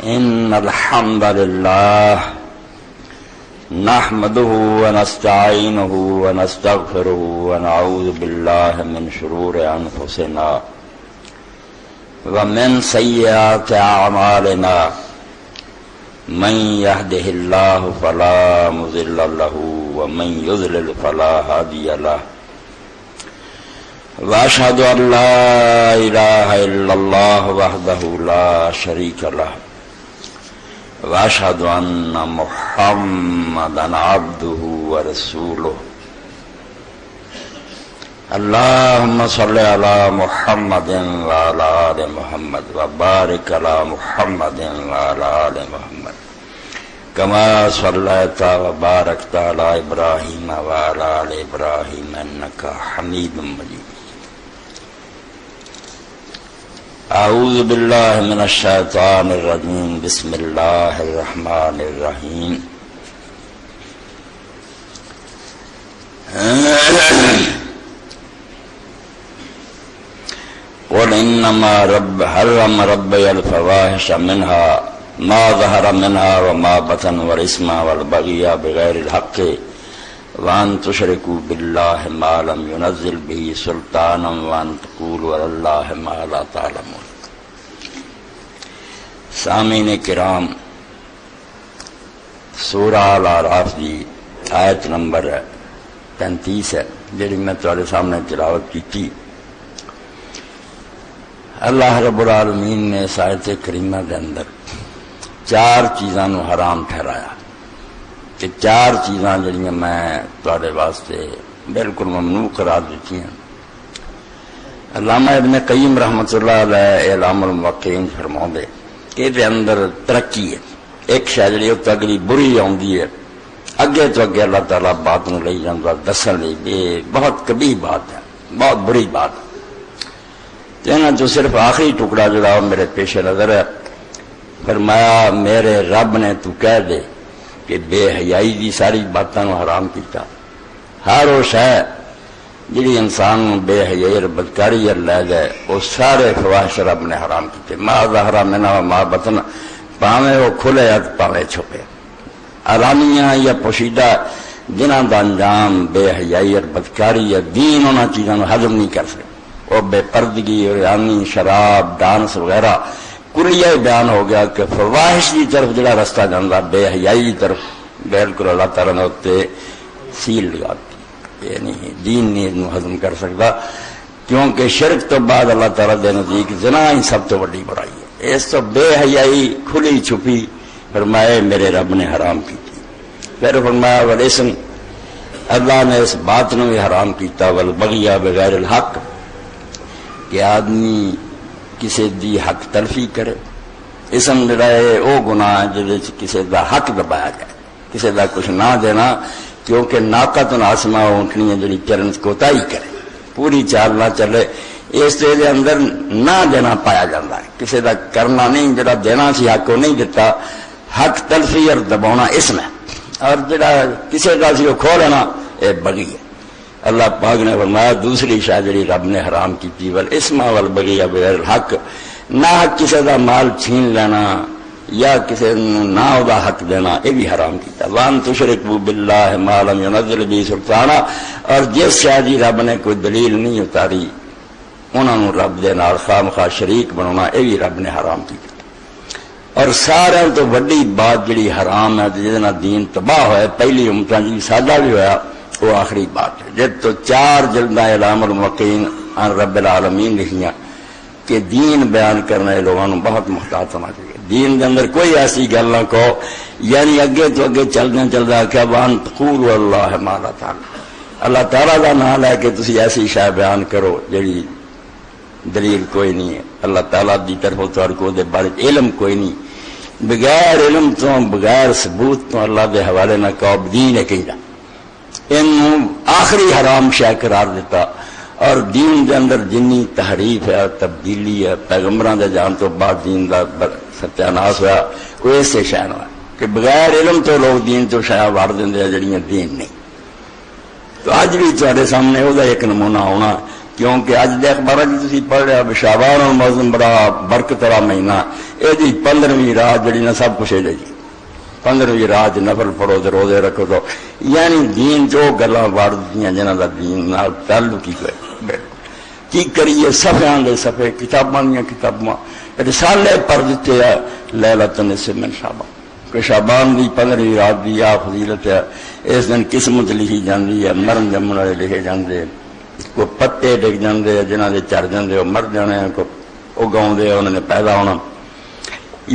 إن الحمد لله نحمده ونستعينه ونستغفره ونعوذ بالله من شرور أنفسنا ومن سيئات أعمالنا من يهده الله فلا مضل له ومن يضلل فلا هادي له وأشهد أن لا إله إلا الله وحده لا شريك له وأشهد أن محمدا عبده ورسوله اللهم صل على محمد وعلى آل محمد وبارك على محمد وعلى آل محمد كما صليت وباركت على إبراهيم وعلى آل إبراهيم إنك حميد مجيد. أعوذ بالله من الشيطان الرجيم. بسم الله الرحمن الرحيم. قل إنما حرم ربي الفواحش منها ما ظهر منها وما بطن والإثم والبغي بغير الحق وأن تشركوا بالله ما لم ينزل به سلطانا وأن تقولوا على الله ما لا تعلمون. سامعین کرام، سورہ الاعراف دی آیت نمبر 33 ہے جڑی میں تمہارے سامنے تلاوت کی تھی. اللہ رب العالمین نے اس آیت کریمہ دے اندر 4 چیزاں نو حرام ٹھہرایا کہ 4 چیزاں جڑیاں میں تمہارے واسطے بالکل ممنوع قرار دیتی ہیں. علامہ ابن قیم رحمۃ اللہ علیہ اعلام الموقعین فرماؤندے کہ دے اندر ترقی ہے. ایک شے جڑی او اگلی بری آندی ہے اگے تو اگے اللہ تعالیٰ بات نو لئی جاندا دسن لئی یہ بہت قبیح بات ہے، بہت بری بات ہے. کہنا جو صرف آخری ٹکڑا جڑا میرے پیش نظر ہے، فرمایا میرے رب نے تو کہہ دے کہ بے حیائی دی ساری باتاں نو حرام کیتا. ہر وہ شے جڑی انسان بے حیائی اور بدکاری لے گئے وہ سارے فواحش رب نے حرام کیتے. ما ظہر منہا وما بطن، پاویں وہ کھلے یا پاویں چھپے، علانیہ یا پوشیدہ، جنہاں دا انجام بے حیائی اور بدکاری ہے. دین انہاں چیزاں نو ہضم نہیں کر سکے. وہ بے پردگی، ریانی، شراب، ڈانس وغیرہ کلیہ بیان ہو گیا کہ فواحش کی طرف جڑا رستہ جاندا بے حیائی کی طرف بالکل اللہ تعالیٰ نے اتنے سیل لگا دی. یہ نہیں دین نہیں انہوں ہضم کر سکتا، کیونکہ شرک تو بعد اللہ تعالیٰ دے نزدیک زنا ہی سب تو بڑی برائی ہے. اس تو بے حیائی کھلی چھپی فرمائے میرے رب نے حرام کی تھی. پھر فرمایا والاسم، اللہ نے اس بات نے بھی حرام کیتا، والبغی بغیر الحق، کہ آدمی کسی دی حق تلفی کرے. اسم جڑا ہے وہ گناہ جہاں کسی دا حق دبایا جائے، کسی دا کچھ نہ دینا، کیونکہ ناقت ناسما اونٹنی ہے جڑی چرن کوتاہی کرے، پوری چال نہ چلے، اس دے اندر نہ دینا پایا جاتا ہے. کسی دا کرنا نہیں، جڑا دینا سی حق وہ نہیں دیتا، حق تلفی اور دباؤنا اسم ہے، اور جڑا کسی دا سی وہ کھو لینا یہ بغی ہے. اللہ پاک نے فرمایا دوسری شاہ جڑی رب نے حرام کی تھی والاسم والبغی بغیر الحق، نہ کسی دا مال چھین لینا یا کسی نہ دا حق دینا، یہ بھی حرام کیتا. وان تشرکوا باللہ ما لم ينزل به سلطانا، اور جس شاہ جی رب نے کوئی دلیل نہیں اتاری انہوں نے رب دے نال خواہ مخواہ شریک بنانا، یہ بھی رب نے حرام کیتا. اور سارے تو بڑی بات جڑی حرام ہے جس نال دین تباہ ہوئے، پہلی امتاں جی سادہ بھی ہویا، وہ آخری بات ہے. جب تو 4 جلداں اعلام الموقعین عن رب العالمین لکھیاں کہ دین بیان کرنے لوگوں نے بہت محتاط ہونا چاہیے. دین کے اندر کوئی ایسی گل نہ کہو، یعنی اگے تو اگے چلدا کیا وان تقولوا اللہ ما لا تعلمون، اللہ تعالیٰ کا نام لے کے تسی ایسی شے بیان کرو جڑی دلیل کوئی نہیں ہے. اللہ تعالیٰ دی طرف تہاڈے کو دے بارے علم کوئی نہیں، بغیر علم تو بغیر ثبوت تو اللہ دے حوالے نہ کہو دین ہے کہندا. انہوں آخری حرام شے قرار دیتا. اور دین دے اندر جنی تحریف ہے، تبدیلی ہے، پیغمبران دے جان تو بعد دین دا ستیاناس ہوا، وہ اس سے شے نہ کہ بغیر علم تو لوگ دین تو شے وڑ دیندے جڑیاں دین نہیں. تو اج بھی تہاڈے سامنے وہ ایک نمونہ ہونا کیونکہ اج دے اخبار جی پڑھ رہا شعبان المعظم بڑا برکت والا مہینہ، یہ 15ویں رات جڑی نا سب کچھ ہے جی 15ویں رات نفل پڑھو تو روزے رکھو تو یعنی دین جو گلاں وڑ دیاں جنہاں دا دین نال تعلق ہی کوئی کی کریے صفحیاں دے صفحے کتاباں دیاں کتاباں رسالے پڑھ دیتے ہیں لیلۃ النصف من شعبان کہ شعبان دی 15ویں رات دی آ فضیلت ہے، اس دن قسمت لکھی جاندی ہے، مرن جمن والے لکھے جاندے، کو پتے ڈگ جاندے جنہاں دے چڑھ جاندے وہ مر جانے، کو اگاؤندے انہوں نے پیدا ہونا،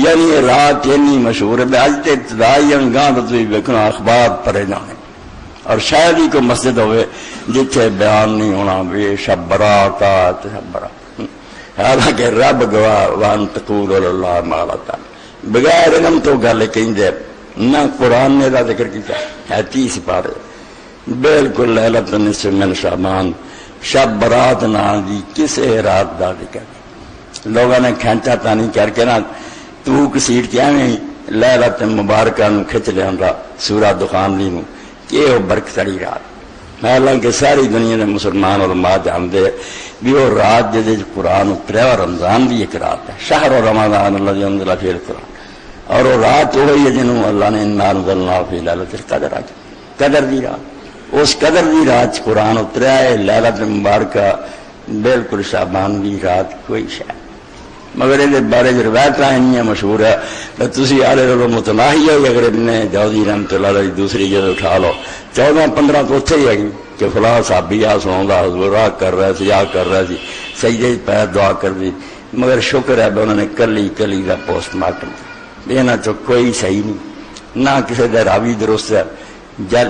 یعنی یہ رات اتنی مشہور ہے اج تے ابتدائی گاہ تو ویکھنا اخبار پڑھے جانے اور شاید ہی کوئی مسجد ہوئے جتھے بیان نہیں ہونا بھی شب برات شب برات، حالانکہ رب گواہ وان تقول اللہ ما لا تعلم، بغیر علم تو گل کہندے نہ قرآن نے دا ذکر کیتا ہے 30 پارے بالکل لیلۃ النصف من شعبان شب برات نام دی کسے رات دا ذکر لوگوں نے کھینچا تانی کر کے نا تو کسیٹ کیا نہیں لیلۃ مبارکہ نو کھچ لیا سورہ دخان دی نو کہ وہ برکتڑی رات، حالانکہ ساری دنیا دے مسلمان علماء جانتے بھی وہ رات جدے قرآن اتریا اور رمضان بھی ایک رات ہے، شہر رمضان الذی انزل فیہ القرآن، اور وہ رات وہی ہے جنہوں اللہ نے انا انزلناہ فی لیلۃ القدر آ قدر دی رات، اس قدر دی رات قرآن اتریا ہے، لیلۃ مبارکہ بالکل شعبان دی رات کوئی شاید، مگر یہ بارے روایت ہیں مشہور ہے تسی آلے رولو متناہی ہے اگر ابن جوزی رحمۃ اللہ علیہ دوسری جگہ اٹھا لو 14-15 تو اتھے ہی ہے کہ فلاں صحابی آ سنوندا حضور آ کر رہا سی آ کر رہا سی سجدے پیر دعا کر دی، مگر شکر ہے انہوں نے کلی کلی کا پوسٹ مارٹم یہ نہ تو کوئی صحیح نہیں نہ کسی کا راوی درست ہے جل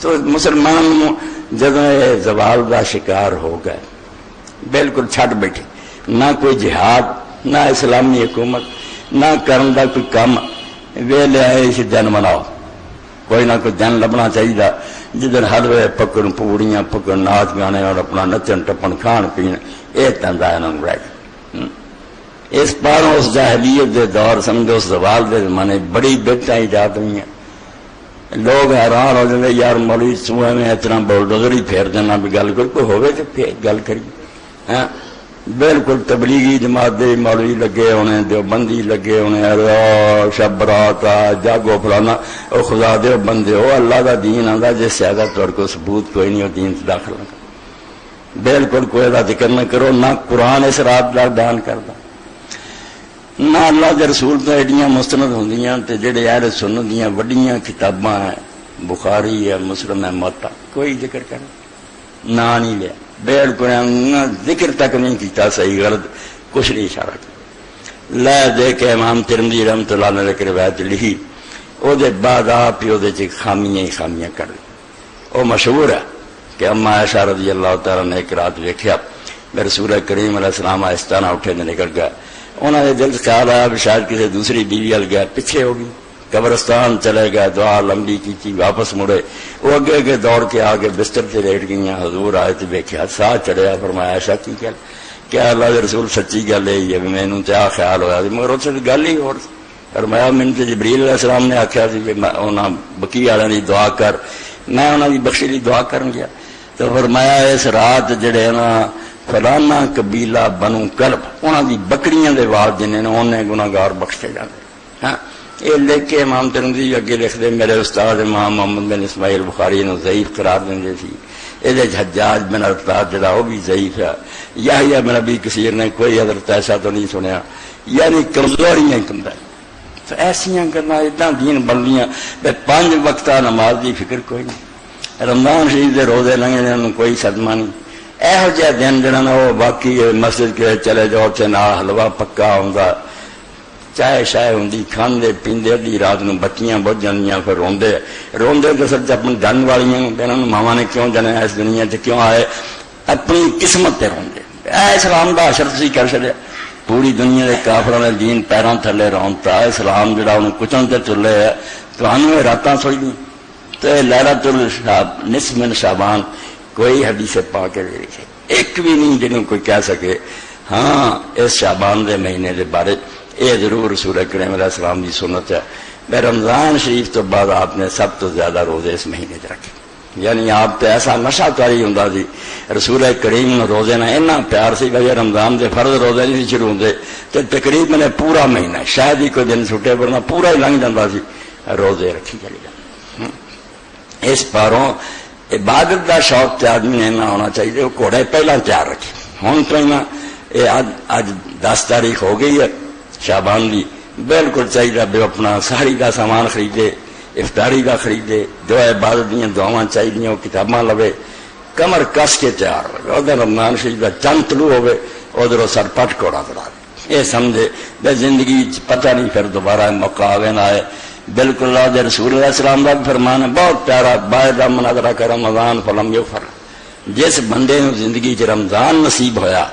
تو مسلمان جب یہ زوال کا شکار ہو گئے بالکل چھٹ بیٹھے، نہ کوئی جہاد نہ اسلامی حکومت نہ کرن دا کوئی کام، ویلے آئے اسی دن مناؤ، کوئی نہ کوئی دن لبنا چاہیے جدن حلوے پکن پوڑیاں پکن ناچ گانے اور اپنا نچن ٹپن کھان پین یہ تندا انہوں رہ گئے، اس پاروں اس جاہلیت دے دور سمجھو اس زوال دے زمانے بڑی بہتاں ایجاد ہوئی ہیں، لوگ حیران ہو جاتے یار مولوی سوئے میں اتنا بولڈوزر ہی پھیر دینا بھی گل کوئی ہوگی تو پھر گل کری ہاں بالکل تبلیغی جماعت دے مولوی لگے ہونے دیوبندی لگے ہونے شب برات جاگو فلانا او خدا دے بندے ہو اللہ دا دین آندا جس سیادہ توڑ کو ثبوت کوئی نہیں ہو دین سے داخل نہ کرو، بالکل کوئی دا ذکر نہ کرو، نہ قرآن اس رات دا بیان کردا، نہ اللہ دے رسول تو ایڈیاں مستند ہوندیاں تے جڑے اہل سنت دیاں وڈیاں کتاباں ہیں بخاری ہے مسلم ہے موطا کوئی ذکر کر نہ نہیں لیا، بالکل ذکر تک نہیں کیتا، صحیح غلط کچھ نہیں اشارہ کیا، لے دے کے امام ترمذی رحمۃ اللہ نے ایک روایت لکھی او دے بعد آپ ہی او دے چ خامیاں ہی خامیاں کر دی، او مشہور ہے کہ اما عائشہ رضی اللہ تعالیٰ نے ایک رات ویکھیا رسول کریم علیہ السلام آہستہ اٹھے نے نکل گئے، انہوں نے دل خیال آیا بھی شاید کسی دوسری بیوی ال گیا، پیچھے ہو گئی قبرستان چلے گئے، دعا لمبی کی واپس مڑے، وہ اگے اگے دوڑ کے آگے بستر سے لیٹ گئی، حضور آئے تو ویکھیا ساتھ چڑھیا، فرمایا عائشہ کی گل کیا اللہ کے رسول سچی گل ہے مینوں تے آ خیال ہویا مگر اس گل ہی اور فرمایا مینوں تے جبریل علیہ السلام نے آخیا سی انہاں بقی والوں کی دعا کر، میں انہاں دی بخشی دی دعا کرن گیا تو فرمایا اس رات جڑے نا فلانا قبیلہ بنو کلب انہاں دی بکریاں دے وال جنے نے انہیں گناہگار بخشے جاندے، ہاں یہ لکھ کے امام ترمذی اگے لکھ دے میرے استاد امام محمد بن اسماعیل بخاری نے ضعیف قرار دیں سی، یہ حجاج بن ارطاد جڑا وہ بھی ضعیف ہے، یحییٰ بن ابی کثیر نے کوئی حضرت ایسا تو نہیں سنیا، یعنی کمزوریاں کمدا تو ایسیاں کرنا اتنا دین بندیاں 5 وقتہ نماز دی فکر کوئی نہیں، رمضان شریف دے روزے لنگنے انہوں کوئی صدمہ نہیں، یہو جہا دن جڑا نا وہ باقی مسجد کے چلے جاؤ تے نال حلوہ پکا ہوندا، چائے شائے ہوں کھاندے پیندے، ادھی رات نو بتیاں بجھ جانیاں، پھر روندے روندے تو سب اپنی جن والیاں انہوں ماوا نے کیوں جانا اس دنیا سے کیوں آئے، اپنی قسمت تے روندے، اسلام دا حشر تسی کر چھڈیا، پوری دنیا دے کافراں دے دین پیراں تھلے رونتا، اسلام جڑا انہوں کچن تے چلے ہے تانوں راتاں سوئی تے لیلۃ النصف من شعبان کوئی حدیث پاک دے لکھے ایک بھی نہیں جنہوں کوئی کہہ سکے ہاں اس شعبان دے مہینے دے بارے یہ ضرور رسول کریم علیہ السلام کی سنت ہے، میں رمضان شریف تو بعد آپ نے سب تو زیادہ روزے اس مہینے رکھے، یعنی آپ تے ایسا نشہ کاری ہوندا سی رسول کریم روزے نہ اتنا پیار سی کہ رمضان دے فرض روزے نہیں شروع ہوندے تے تقریباً پورا مہینہ شاید ہی کوئی دن چھٹے ورنہ پورا ہی لنگ جاتا سی روزے رکھی چلی جاندے۔ اس پاروں عبادت دا شوق تے آدمی نے نہ ہونا چاہیے، وہ گھوڑے پہلا تیار رکھے ہوں تو اج 10 تاریخ ہو گئی ہے شعبان دی، بالکل چاہیے بھی اپنا ساری کا سامان خریدے، افطاری کا خریدے، جو عبادت دیا دعاواں چاہیے وہ کتاباں لوے، کمر کس کے تیار ہوئے، ادھر رمضان شریف کا چند طلوع ہوئے، ادھر سر پٹ کوڑا کرا دے، یہ سمجھے بے زندگی پتہ نہیں پھر دوبارہ موقع آوے نہ آئے۔ بالکل اللہ دے رسول علیہ السلام کا بھی فرمان ہے بہت پیارا، باعث مناظرہ کر رمضان فلم یغفر، جس بندے نے زندگی چ رمضان نصیب ہویا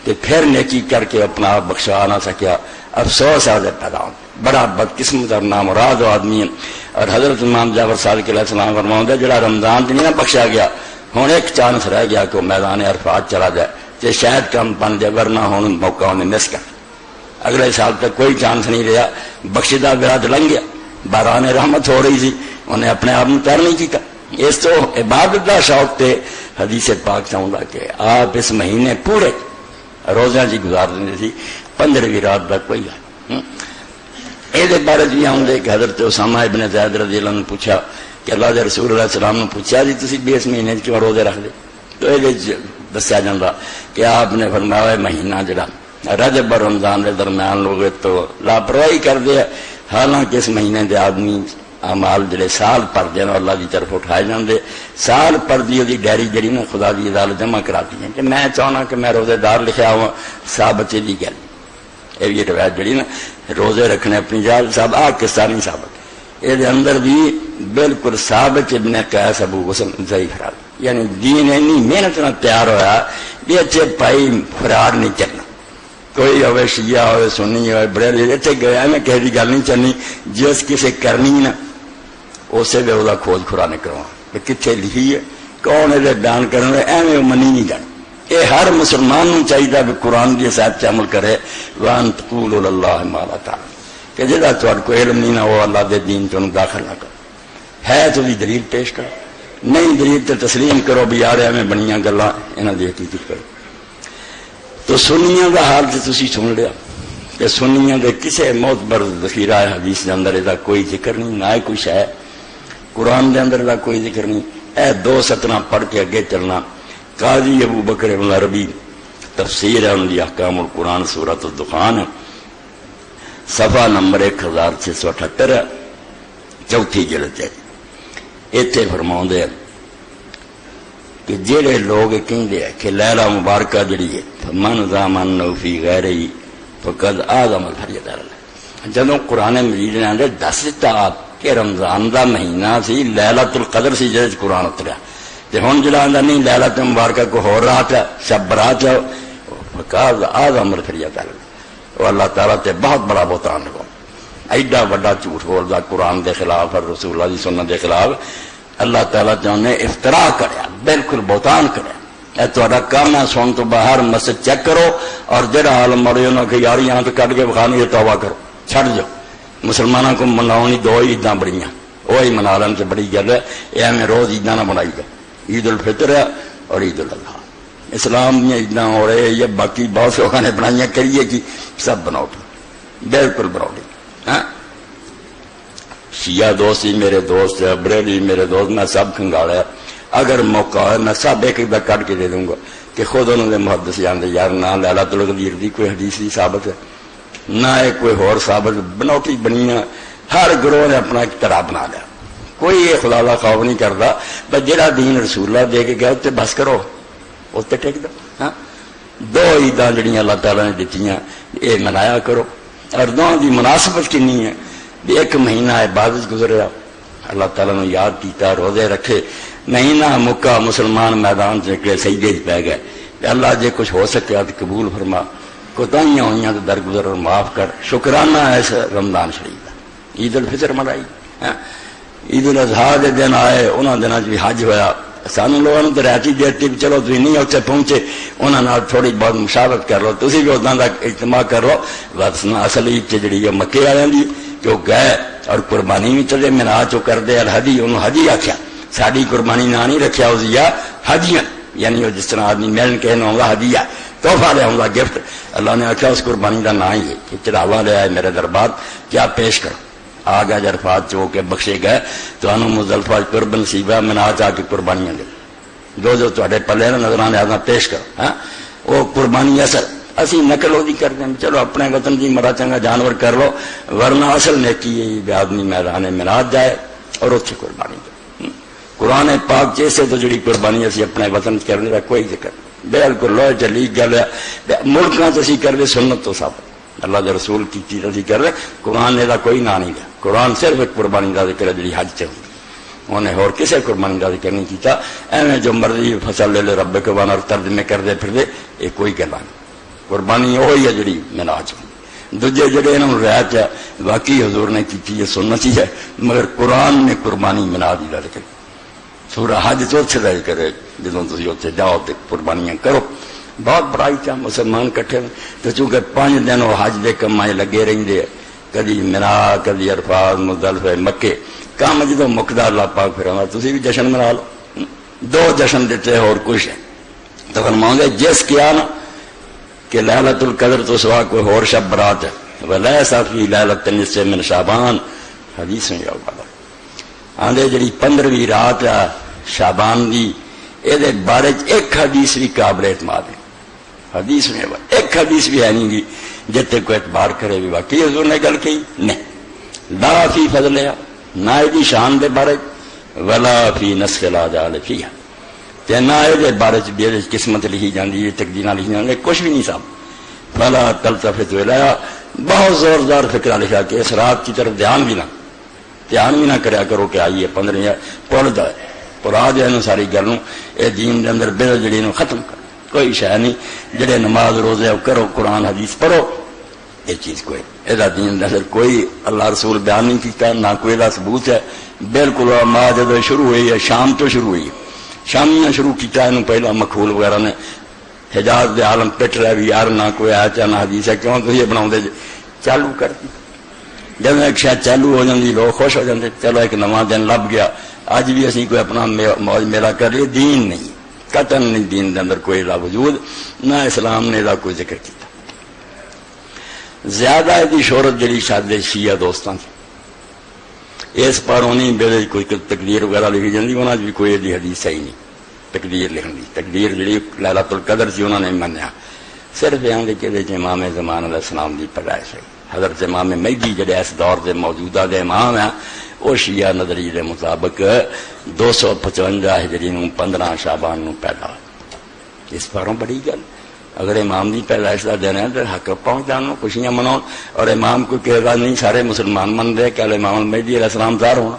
تو پھر نیکی کر کے اپنا آپ بخشا نہ سکیا، افسوس آدھے پیدا ہو، بڑا بدقسمت اور نامراد آدمی ہے۔ اور حضرت امام جعفر صادق علیہ السلام فرماؤں دے جڑا رمضان نہیں نہ بخشا گیا، ہوں ایک چانس رہ گیا کہ وہ میدان عرفات چلا جائے کہ شاید کم بن جائے، ورنہ ہوں موقع انہیں مس کر اگلے سال تک کوئی چانس نہیں رہا، بخشیدہ برات لنگ گیا، باران رحمت ہو رہی تھی، انہیں اپنے آپ میں تیر نہیں کیتا۔ اس تو عبادت دا شوق تے حدیث پاک چاہوں گا کہ آپ اس مہینے پورے روزہ جی گزار دیں تھی، 15ویں رات تک کوئی ہے۔ یہ بارے جی آؤں دے کہ حضرت اسامہ ابن زید رضی اللہ عنہ نے پوچھا کہ اللہ دے رسول علیہ السلام نے پوچھا جی تسی بھی اس مہینے کیوں روزے رکھ دے؟ تو یہ دسیا جاتا کہ آپ نے فرمایا مہینہ جڑا رجب اور رمضان کے درمیان لوگ تو لاپرواہی کر دے، حالانکہ اس مہینے دے آدمی اعمال جڑے سال پر دین اللہ دی طرف اٹھائے جاندے، سال پر دی دی ڈائری جڑی نا خدا دی عدالت جمع کراتی ہیں کہ میں چاہنا کہ میں روزے دار لکھا ہوا ثابت دی گل، یہ روایت جڑی نا روزے رکھنے اپنی جال صاحب پاکستانی ثابت، یہ اندر بھی بالکل ثابت ابن قیس ابو غسل ضعیف راوی، یعنی دین اتنی محنت نہ تیار ہویا بھی اچھے پائی فرار نہیں چلنا، کوئی ہوئے شیعہ ہوئے سنی ہوئے بڑے اتنے گیا میں کہہ دی گل نہیں چلنی، جس کسے کرنی نا اسے بھی وہ کھوج خورا نکلوا کہ کتنے لکھی ہے کون یہ بیان کرنے ایویں منی نہیں جان۔ یہ ہر مسلمان نو چاہیے کہ قرآن کی صاحب سے عمل کرے، وان تقولوا للہ ما لا تعلمون، کہ جہاں تھوڑا کوئی علم نہیں نہ وہ اللہ دے دین چ داخل نہ کرو، ہے تو دلیل پیش کرو، نہیں دلیل تو تسلیم کرو بھی یار ایویں بنیاں گلاں انہاں دی حقیقت کرو۔ تو سنیاں دا حال تو تسی سن لیا کہ سنیاں دے کسے معتبر ذخیرہ حدیث دے اندر دا کوئی ذکر نہیں، نہ کچھ ہے قرآن دے اندر دا کوئی ذکر نہیں۔ اے 2 سطرہ پڑھ کے اگے چلنا، قاضی ابو بکر ابن عربی تفسیر ہے ان دی احکام القرآن سورۃ الدخان صفحہ نمبر 1678 ہے، چوتھی جلد ہے، ایتھے فرماؤندے ہیں کہ جڑے لوگ کہندے ہیں کہ لیلہ مبارکہ جڑی ہے من ضامن فی غیرہی فقد اعظم الفریضہ، جدوں قرآن مجید نے آندے دس دیتا آپ کہ رمضان دا مہینہ سی، لیلۃ القدر سی جس قرآن اتریا، تے ہن جڑا آندا نہیں لیلۃ مبارکہ کو ہور رات ہے، شب برات ہے، فقد اعظم الفریضہ، وہ اللہ تعالیٰ تے بہت بڑا بہتان لگا، ایڈا بڑا جھوٹ بولدا قرآن دے خلاف اور رسول اللہ دی سنت دے خلاف، اللہ تعالیٰ نے افتراء کریا، بالکل بہتان کریا۔ اے تہاڈا کام ہے سون تو باہر مسجد چیک کرو، اور جڑا عالم مرے انہاں کہ یار یہاں تو کٹ کے بخانی توبہ کرو، چھڑ جاؤ، مسلمانوں کو مناؤنی 2 عیداں بڑیاں، وہی منا لین سے بڑی گل ہے، یہ ہمیں روز عیداں نہ بنائی گا، عید الفطر ہے اور عید الاضحیٰ، اسلام دیا عیداں ہو رہے یا باقی بہت لوگوں نے بنائیاں کریے کہ سب بناؤ، بالکل بناؤ۔ ہاں شیعہ دوست ہی میرے دوست ہے، بریلوی میرے دوست، میں سب کھنگاڑا، اگر موقع ہے میں سب ایک ایک کٹ کے دے دوں گا کہ خود انہوں نے محدث جانتے یار نہ لیلۃ القدر دی کوئی حدیث دی ثابت ہے، نہ ایک کوئی اور ثابت، بنوٹی بنیاں، ہر گروہ نے اپنا ایک طرح بنا لیا، کوئی یہ خدا کا خوف نہیں کرتا، بس جہاں دین رسول اللہ دے کے گیا اس بس کرو، اس تے ٹیک دو۔ ہاں 2 عیداں جڑیاں اللہ تعالیٰ نے دتیاں یہ منایا کرو، اور دونوں دی مناسبت کنی ہے، ایک مہینہ عبادت گزریا، اللہ تعالیٰ نے یاد کیتا، روزے رکھے، مہینہ مکہ مسلمان میدان سے نکلے، سجدے پہ گئے، اللہ جے کچھ ہو سکیا تو قبول فرما، کوتاہیاں ہوئیاں تو درگزر اور معاف کر، شکرانہ ہے اس رمضان شریف کا۔ عید الفطر منائی، عید الاضحیٰ کے دن آئے، انہوں دنوں بھی حج ہویا، سانو لوگوں نے تو رعایت دیتی بھی چلو تھی نہیں اتنے پہنچے، انہوں نے تھوڑی بہت مشاورت کر لو، تسی بھی اتنا کا اجتماع کر لو، بس اصل عید جڑی ہے مکے والوں کی کہ وہ گئے اور قربانی بھی چلے، میراج چو کر دے الحدی، انہوں حجی آخیا، ساری قربانی نہ نہیں رکھا ازیا ہدیہ، یعنی وہ جس طرح آدمی ملن کہنا ہوگا ہدیہ تحفہ لیا ہوگا گفٹ، اللہ نے آخیا اس قربانی کا نام ہی ہے کہ چڑھاوا لیا ہے میرے دربار، کیا پیش کرو؟ آ گیا جرفات چو کے بخشے گئے تو انہوں مزدلفہ قرب نصیب ہے، منا چاہ کے قربانیاں دے جو تھوڑے پلے نظران آدھا پیش کرو، ہاں وہ قربانی اصل اسی نقل وہ کر دیں، چلو اپنے وطن کی مرا چنگا جانور کر لو، ورنہ اصل نیکی ہے بھی آدمی میدان میلاد جائے اور اتنے قربانی دے۔ قرآن پاک جیسے تو جڑی قربانی اسی اپنے وطن کرنے کا کوئی ذکر بالکل لو چلی گل ملکوں سے اسی کر دے، سنت تو سب اللہ کے رسول کی چیز اسی کر رہے، قرآن نے دا کوئی نام نہیں دیا، قرآن صرف ایک قربانی کا ذکر ہے جی حج چ انہیں اور کسی قربانی کا ذکر نہیں کیتا، ایویں جو مرضی فصل لے لے رب کے وان اور ترجمے کردے پھر دے، یہ کوئی گلا نہیں، قربانی وہی ہے جڑی میلاد دوجے جڑے انہوں رعایت ہے واقعی حضور نے کی یہ سنت ہی ہے، مگر قرآن نے قربانی میلاد ہی ذکر سورہ حج تو اتنے کا ذکر ہے، جدوں تسی اتنے جاؤ تو قربانیاں کرو، بہت بڑائی چاہ مسلمان کٹھے تو چونکہ 5 دن وہ حج دے کمائے لگے رہندے، کدی مینا کدی عرفات مزدلفہ مکے، کام جدوں مکدا اللہ پاک پھر تسی بھی جشن منا لو، 2 جشن دیتے اور کچھ ہے تو فرماؤں گے جس کیا نا کہ لیلۃ القدر تو سوا کوئی اور شب برات ہے، ولیس فی لیلۃ النصف من شعبان، حدیث میں جاؤ بابا آندے جڑی 15ویں رات ہے شعبان دی، یہ بارے ایک حدیث بھی قابل اعتماد ہے، حدیث میں ایک حدیث بھی ہے نہیں گی جتے کو اعتبار کرے بھی واقعی حضور نے گل کی نہیں، لا فی فضلہ نہ دی شان دے بارے ولا فی نسخ الاجال فیہا تے نہ یہ بارے بھی قسمت لکھی جاندی ہے، تقدیراں لکھی جاندی، کچھ بھی نہیں صاحب، فلا تلتفت الیہا، بہت زوردار فکرہ لکھا کہ اس رات کی طرف دھیان بھی نہ کریا کرو کہ آئیے 15 پڑھ جائے پڑھا جائے ساری گلوں، اے دین دے اندر بے جڑی نو ختم کر، کوئی شے نہیں، جڑے نماز روزے کرو قرآن حدیث پڑھو، یہ چیز کوئی ادا دین دے اندر کوئی اللہ رسول بیان نہیں کیتا، نہ کوئی دا ثبوت ہے، بالکل ما جدو شروع ہوئی ہے شام تو شروع ہوئی ہے، شامیاں شروع کیتا ہے پہلا مخول وغیرہ نے حجاز دے عالم پٹ رہا بھی یار نہ کوئی آیت نہ حدیث ہے، کیوں تو یہ بناؤ دے چالو کر دی، جب ایک شاید چالو ہو جاندی لوگ خوش ہو جاندے، چلو ایک نواں دن لب گیا، اج بھی اسی کوئی اپنا موج میرا کر لیے، دین نہیں قطن نہیں، دین دے اندر کوئی لا وجود نہ اسلام نے دا کوئی ذکر کیتا۔ زیادہ دی شہرت جڑی شاید شیعہ دوستان اس پر انہیں بے کوئی تقدیر وغیرہ لکھی جاندی، انہاں بھی کوئی دی حدیث صحیح نہیں تقدیر لکھن دی، تقدیر جڑی لیلۃ القدر سی انہوں نے منیا، صرف یہاں دے کہ امام زمان علیہ السلام دی پیدائش ہے، حضرت امام مہدی جڑے اس دور دے موجودہ دے امام ہیں، وہ شیعہ نظریے دے مطابق 255 ہجری نو 15 شعبان نو پیدا ہوئے، اس پاروں بڑی گل، اگر امام دی پیدائش کا دن ہے تو حق پہنچ جانو، خوشیاں مناؤ، اور امام کو کہے گا نہیں سارے مسلمان من دے کہ امام مہدی علیہ السلام ظاہر ہونا،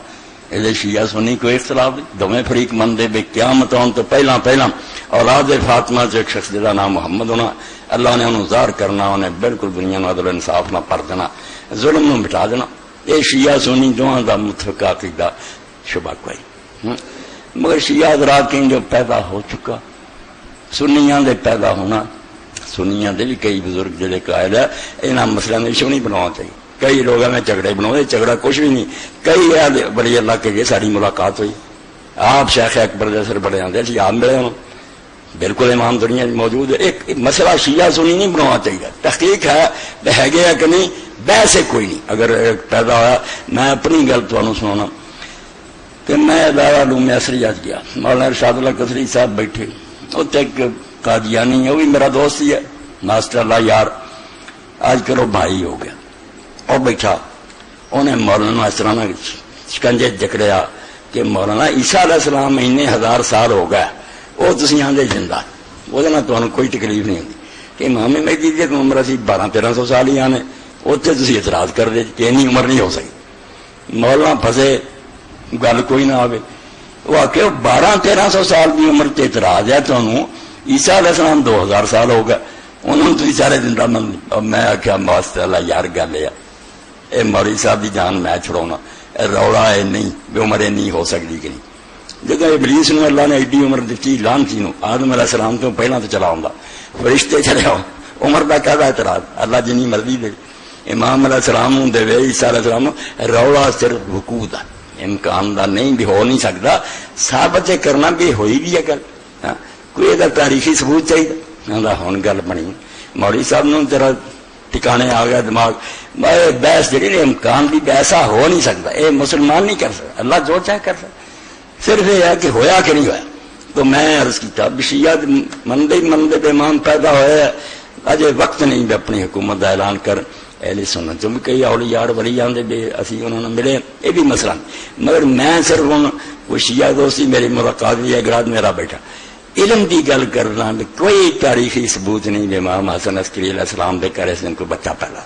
یہ شیعہ سنی کوئی اختلاف نہیں، دونوں فریق من دے بے قیامت آن تو پہلا اولاد فاطمہ سے ایک شخص جا نام محمد ہونا، اللہ نے انہوں ظاہر کرنا، انہیں بالکل دنیا میں عدل انصاف نہ پر دینا، ظلم نو مٹا دینا، یہ شیعہ سنی دونوں کا متفق عقیدہ شبہ کوئی، مگر شیعہ حضرات کہیں جو پیدا ہو چکا، سنیاں دے پیدا ہونا، سنیاں دے بھی کئی بزرگ جڑے قائل ہے انہاں مسئلہ نے ایشو نہیں بنانا چاہیے، کئی لوگ میں جھگڑے بناؤ، جھگڑا کچھ بھی نہیں، کئی بڑی اللہ کے ساری ملاقات ہوئی، آپ شیخ اکبر جیسے بڑے آتے جی آپ ملے ہوں، بالکل امام دنیا موجود ہے، ایک مسئلہ شیعہ سنی نہیں بنانا چاہیے، تحقیق ہے گیا کہ نہیں، بحث ہے کوئی نہیں، اگر پیدا ہوا میں اپنی گل تمہیں سنانا کہ میں ادارہ علوم عصریات گیا، مولانا ارشاد اللہ قصری صاحب بیٹھے، اتنے ایک قادیانی ہے، وہ بھی میرا دوست ہی ہے، ماسٹر اللہ یار آج کرو بھائی ہو گیا، اور بیٹھا انہیں مولانا اس طرح شکنجے جکڑیا کہ مولانا عیسیٰ علیہ السلام اتنے 1000 سال ہو گئے، وہ تسی آندے زندہ، وہ تمہیں کوئی تکلیف نہیں ہوتی کہ امام مہدی دی عمر سی 1200-1300 سال ہی آنے، اتنے تسی اعتراض کر دے کہ اتنی عمر نہیں ہو سکی، مولانا پھسے گل کوئی نہ آئے، وہ آ کے 1200-1300 سال کی عمر تے اعتراض ہے تمہیں، عیسیٰ علیہ السلام 2000 سال ہو گئے، انہوں نے سارے زندہ من، اور میں آخیا ماسٹر اللہ یار گل ہے اے مولوی صاحب دی جان میں چھڑونا، روڑا ہے نہیں بے عمر نہیں ہو سکتی کہ نہیں، جب ابلیس نو اللہ نے ایڈی عمر دیتی لانتی نو، آدم علیہ السلام تو پہلا تو چلا ہوں فرشتے چلے آؤ، عمر کا کیا اعتراض، اللہ جنی مرضی دے، امام علیہ السلام دے عیسیٰ علیہ السلام روڑا صرف وقوع دا، امکان دا نہیں بھی ہو نہیں سکتا، ثابت کرنا بھی ہوئی بھی ہے گل، کوئی یہ تاریخی ثبوت چاہیے. ہوں گل بنی مولوی صاحب نو ذرا ٹھکانے آ گیا دماغ، بحث جہی نے امکان بھی ایسا ہو نہیں سکتا، یہ مسلمان نہیں کر سکتا، اللہ جو چاہے کر سکتا، صرف یہ ہے کہ ہویا کہ نہیں ہوا. تو میں عرض کیا شیعہ مندے بے ایمان پیدا ہوئے، اجے وقت نہیں بھی اپنی حکومت کا اعلان کر. اہل سنت جو بھی کئی اولیاء ولی آدھے بے اسی انہوں نے ملے، یہ بھی مسئلہ نہیں، مگر میں صرف ہوں کوئی شیعہ دوستی میری ملاقات بھی اگراد میرا بیٹھا علم دی گل کرنا، کوئی تاریخی ثبوت نہیں بھی امام حسن عسکری علیہ السلام دے کرے سے کوئی بچہ پیدا.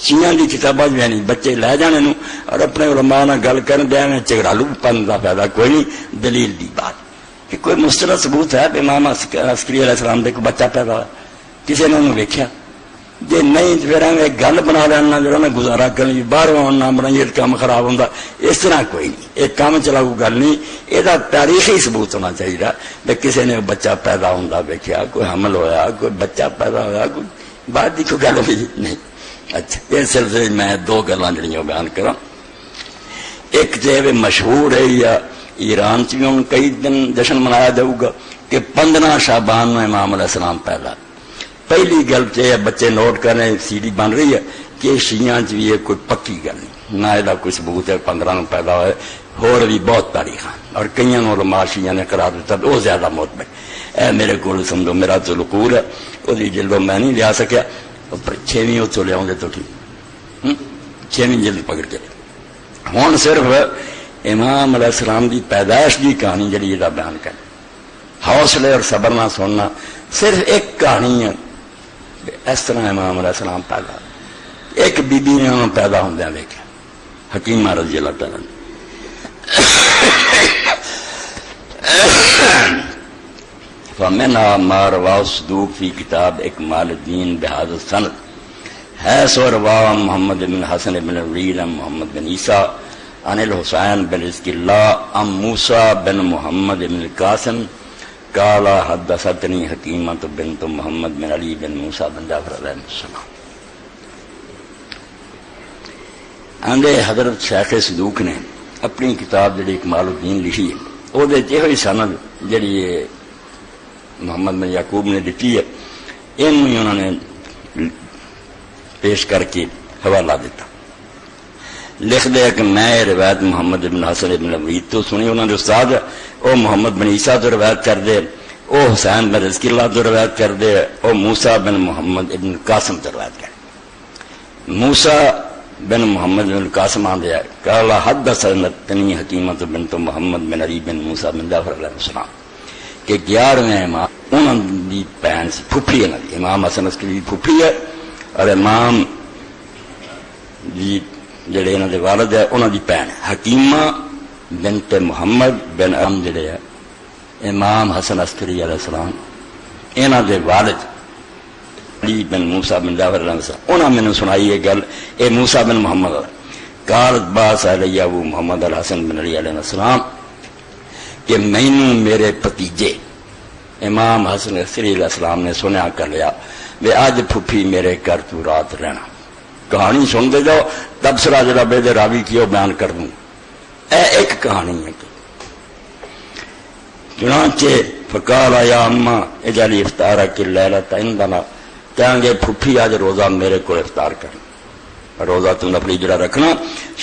شیعہ دی کتاباں بھی نہیں، بچے لے جانے نو اور اپنے علماء نال گل کرن دے جھگڑالو پن دا فائدہ کوئی نہیں. دلیل دی بات کہ کوئی مستند ثبوت ہے امام عسکری علیہ السلام دے کوئی بچہ پیدا ہوا، کسی نے انہوں ویکھیا؟ جی نہیں تو پھر ایک گل بنا لینا جو میں گزارا کرنی باہروں نہ بنائیے کام خراب ہوتا، اس طرح کوئی نہیں، ایک کام چلاؤ گل نہیں، یہ تاریخی ثبوت ہونا چاہیے کہ کسی نے بچہ پیدا ہوتا ویکیا، کوئی حمل ہویا، کوئی بچہ پیدا ہوا، کوئی بعد کی کوئی گل ہوئی نہیں. اچھا اس سلسلے میں دو گلاں جڑیاں بیان کراں. ایک جو مشہور ہے یا ایران چ بھی ہوں کئی دن جشن منایا جاؤ گا کہ 15 شعبان میں امام علیہ السلام پیدا. پہلی گل تو بچے نوٹ کر رہے ہیں، سی ڈی بن رہی ہے کہ شیعہ چ بھی یہ کوئی پکی گل نہیں، نہ یہ کوئی ثبوت ہے 15 میں پیدا ہوئے. اور بھی بہت تاریخ اور کئی علماء شیعہ نے قرار دیتا وہ زیادہ معتبر. اے میرے کو سمجھو میرا تو لقول ہے وہ جلدوں میں نہیں لیا سکیا، 6ویں اتوں لیا تو ٹھیک 6ویں جلد پکڑ کے. ہوں صرف امام علیہ السلام کی پیدائش کی کہانی جڑی یہ بیان کر، حوصلے اور صبر نہ سننا. صرف ایک کہانی ہے اس طرح امام علیہ السلام پیدا، ایک بی بی نے انہوں پیدا ہوندیا دیکھا، حکیمہ رضی اللہ تعالیٰ نے. فمنها ما رواه الصدوق في كتاب اكمال الدين بهذا السند حيث رواه محمد بن حسن بن الوليد عن محمد بن عيسى عن الحسين بن رزق الله عن موسى بن محمد بن القاسم قال حدثتني حكيمة بنت محمد بن علي بن موسى بن جعفر علیہ السلام. آندے حضرت شیخ صدوق نے اپنی کتاب جڑی اکمال الدین لکھی ہے وہ یہ ہوئی سند جڑی محمد بن یعقوب نے دیتی ہے، انہوں نے پیش کر کے حوالہ دیتا. لکھ دیا کہ میں روایت محمد بن حسن بن الولید تو سنی، انہوں نے استاد او محمد بن عیسیٰ تو روایت کر دے، او حسین بن رزق اللہ تو روایت کر دے، او موسیٰ بن محمد بن قاسم تو روایت کر دے. موسیٰ بن محمد بن قاسم آندے ہے قال حدثني حکیمۃ بنت محمد بن علی بن موسیٰ بن جعفر علیہ السلام کہ 11ویں امام انہوں دی بہن سی، پھپھی ہے، امام حسن عسکری پھپھی ہے، اور امام جی جڑے انہوں دے والد ہے انہوں دی بہن حکیمہ بنت محمد بن ام جڑے ہے امام حسن عسکری علیہ السلام انہوں دے والد علی بن موسیٰ بن جعفر علیہ السلام. انہوں نے میں سنائی یہ گل، اے موسیٰ بن محمد قالت باس علیہ ابو محمد الحسن بن علی علیہ السلام کہ مینوں میرے پتیجے امام حسن عسکری علیہ السلام نے سنیا کر لیا وے آج پھپھی میرے گھر تو رات رہنا. کہانی سن دے جاؤ، تبصرہ جڑا بے دے راوی کیو بیان کر دوں. اے ایک کہانی ہے. چنانچہ فقال یا اما اجعلی افطارک اللیلۃ عندنا، کہیں گے پھپھی آج روزہ میرے کو افطار کرنا، روزہ تو نفلی جڑا رکھنا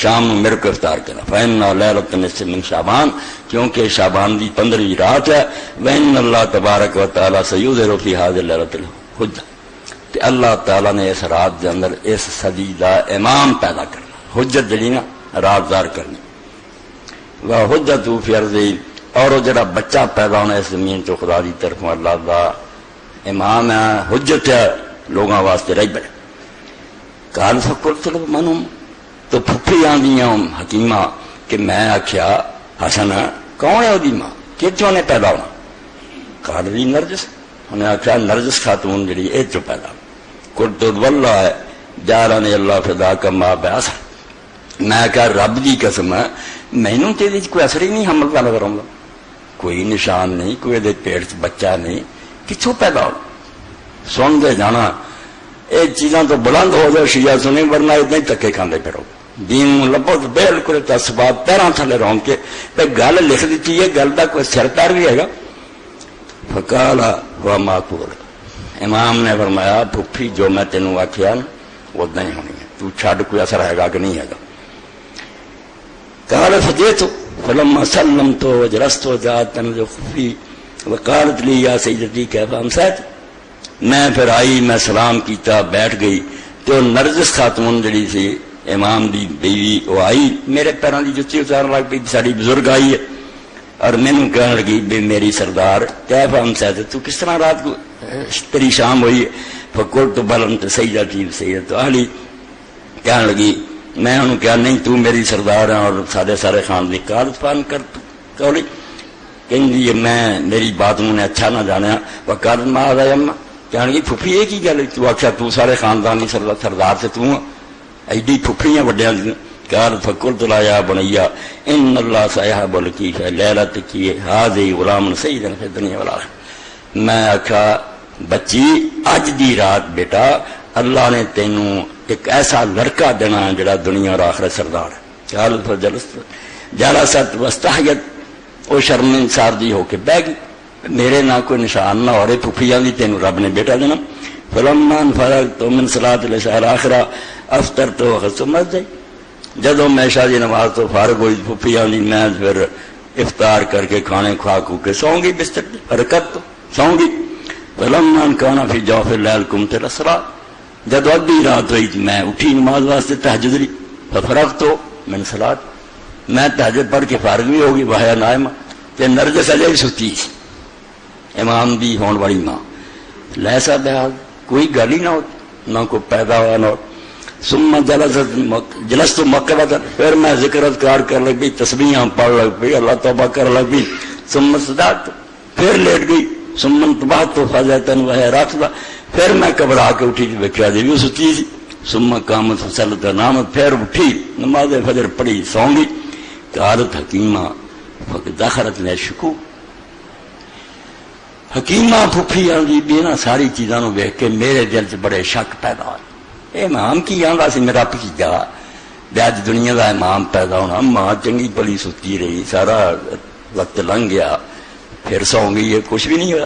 شام میں میرے کو افطار کرنا. فإن لیلۃ نصف من شعبان، کیونکہ شعبان دی 15ویں رات ہے. وإن اللہ تبارک و تعالی سیظہر فی هذه الليلۃ الحجۃ، کہ اللہ تعالیٰ نے اس رات کے اندر اس صدی دا امام پیدا کرنا، حجت جڑی نا رازدار کرنی. وہ حجت فی ارضی، اور وہ جڑا بچہ پیدا ہونا اس زمین تو خدا دی طرف اللہ دا امام ہے، حجت ہے لوگوں واسطے رہ بڑے. کال فقلت منہم، تو پھپھی آندیاں حکیمہ کہ میں آخیا حسن کون ہے وہ ماں، کتوں نے پیدا ہونا؟ کال بھی نرجس، انہیں آخیا نرجس خاتون جڑی اے چو پیدا. قلت واللہ جعلنی اللہ فدا کا ماں بیاس، میں کہا رب دی قسم ہے مینوں تے دی کوئی اثر ہی نہیں حمل کا نظر آؤں، کوئی نشان نہیں، کوئی دے پیٹ چ بچہ نہیں، کتوں پیدا ہو؟ سن دے جانا یہ چیزاں تو بلند ہو جائے شیعہ سنیں، ورنہ اتنا ہی تکے کھاندے پھرو. دین لبو تو بالکل تسبات پیروں تھلے رون کے گل لکھ دیتی ہے، گل کا کوئی سرکار بھی ہے. فقالا و معقول، امام نے فرمایا پھپھی جو میں تینوں آخیا نا ادا ہی ہونی ہے، تو چھڈ کوئی اثر ہے گا کہ نہیں ہے گا. قال فجئت فلما سلمت وجلست وجاءت تنزل خفي وقالت لي يا سيدتي كيف امسيت. میں پھر آئی، میں سلام کیتا، بیٹھ گئی تو نرجس خاتون جڑی سی امام دی بیوی وہ آئی، میرے پیروں کی جتی اتارن لگ پی. ساری بزرگ آئی ہے اور مینوں کہنے لگی بے میری سردار کیف امسیت، تو کس طرح رات کو تیری شام ہوئی ہے. فقلت بل انت سیدتی سیدت اہلی. کہنے لگی میں انہوں کہا نہیں تو میری سردار ہیں اور سارے خاندان کی قیادت فان کر کولی. کہیں میں میری بات انہوں نے اچھا نہ جانا. وقالت ما هذا یما، کہنے لگی پھپھی یہ کی گل تو آخیا تو سارے خاندان کی سردار سے تو ایڈی پھپھیاں وڈیاں. قالت فقلت لا یا بنیا ان اللہ سیحب الکیف لیلت کی هذه غلام سیدا فی الدنیا والآخرہ. میں آخا بچی اج دی رات بیٹا اللہ نے تینوں ایک ایسا لڑکا دینا جڑا دنیا اور آخرت سردار ہے. قالت فجلست جلست واستحیت، وہ شرمسار دی ہو کے بہ گئی، میرے نہ کوئی نشان نہ ہو رہے پھپھیاں دی تینوں رب نے بیٹا دینا. فلما فرغت من صلاۃ العشاء الاخرہ افطرت وغسلت مسجد. جدوں میں عشاء دی نماز تو فارغ ہوئی پھپھیاں دی میں پھر افطار کر کے کھانے کھا کو کے سوں گی بستر حرکت تو سوں گی. فلما كان في جوف الليل قمت الصلاة. جب ادھی رات ہوئی میں اٹھی نماز واسطے تہجد لی. ففرغت من صلاۃ، میں تہجد پڑھ کے فارغ بھی ہوگی. وہیا نائمہ تے نرجس اجے بھی ستی سی، امام دی ہون والی ماں. لیسا بحال کوئی گل ہی نہ ہو، نہ کوئی پیدا ہوا نہ ہو. ثم جلست مقبتا، پھر میں ذکر اذکار کر لگ پئی، تسبیحاں پڑھ لگ پئی، اللہ توبہ کر لگ پئی. ثم صدعت، پھر لیٹ گئی. ثم انتبہت فضیتن وہی راقدہ، پھر میں گھبرا کے اٹھی ویکھیا جی بھی ستی سی. ثم قامت فصلت نامت، پھر اٹھی نماز فجر پڑھی سوں گی. قالت حکیمہ فدخلت لے شکو، حکیمہ پھپھی آندی بھی نا ساری چیزاں نو ویکھ کے میرے دل چ بڑے شک پیدا ہوئے. اے امام کی آندا سی میرا بھتیجا بے اج دنیا دا امام پیدا ہونا. ماں چنگی بڑی ستی رہی، سارا وقت لنگ گیا، پھر سو گئی ہے، کچھ بھی نہیں ہوا.